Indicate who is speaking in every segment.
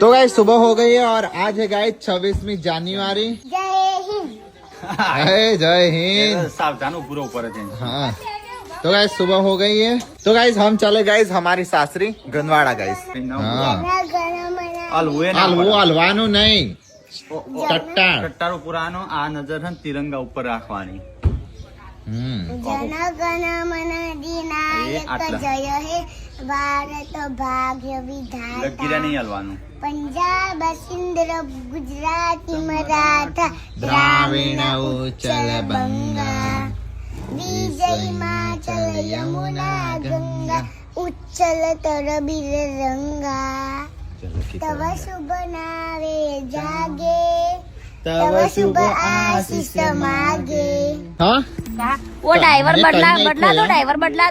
Speaker 1: तो गाइस सुबह हो गई है और आज है गाइस 26वीं जनवरी। जय हिंद।
Speaker 2: सावधान पूरा ऊपर है।
Speaker 1: हाँ तो गाइस सुबह हो गई है तो गाइस हम चले गाइस हमारी सासरी गंदवाड़ा गाइस। हाँ हलवानो नहीं
Speaker 2: ટટ્ટારો પુરાનો આ નજર હન તિરંગા ઉપર રાખવાની.
Speaker 3: જન ગણ મન અધિનાયક જય હે ભારત ભાગ્ય વિધાતા.
Speaker 2: લગીરા નહીં હલવાનું.
Speaker 3: પંજાબ સિંધ ગુજરાતી મરાઠા
Speaker 1: દ્રાવિડ ઉચ્ચલ બંગા
Speaker 3: વિજય હિમાચલ યમુના ગંગા ઉચ્ચલ તરબીર રંગા. तव शुभ नावे जागे तव शुभ आशीष मागे.
Speaker 1: हाँ
Speaker 4: वो ड्राइवर बदला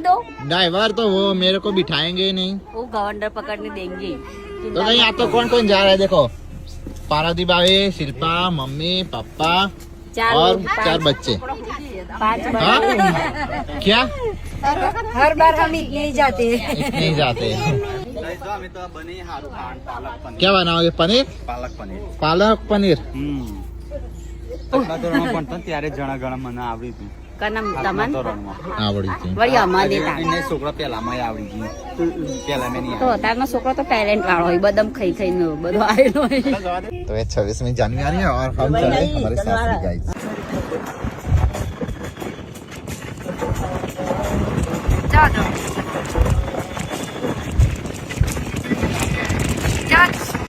Speaker 4: दो
Speaker 1: ड्राइवर तो वो मेरे को बिठाएंगे ही नहीं।
Speaker 4: वो गवर्नर पकड़ने देंगे।
Speaker 1: तो नहीं यहाँ तो कौन कौन जा रहा है देखो पार्वती भाभी शिल्पा मम्मी पापा और 4 बच्चे।
Speaker 4: 5
Speaker 1: हाँ? क्या
Speaker 4: हर बार हम इतने ही जाते हैं।
Speaker 1: इतने ही जाते हैं।
Speaker 2: અમે તો બની હારું ખાણ પાલક પનીર.
Speaker 1: क्या बनाओगे पनीर
Speaker 2: પાલક પનીર.
Speaker 1: पालक पनीर।
Speaker 2: આટલા ધોરણમાં ભણતો ને ત્યારે જણા ગણા મને આવડી હતું.
Speaker 4: कनम
Speaker 2: આટલા
Speaker 4: तमन
Speaker 2: ધોરણમાં.
Speaker 1: आवड़ी थी
Speaker 4: वही हमारे देता
Speaker 2: એને છોકરા પહેલામાં આવડી ગયું. પહેલા મેં નહીં
Speaker 4: तो तारનો છોકરો तो ટેલેન્ટ વાળો હોય બદમ ખાઈ ખાઈને બધો આવેલો હોય.
Speaker 1: तो ये 26वीं जनवरी है और हम चले हमारे सासरी गाइस।
Speaker 4: जाओ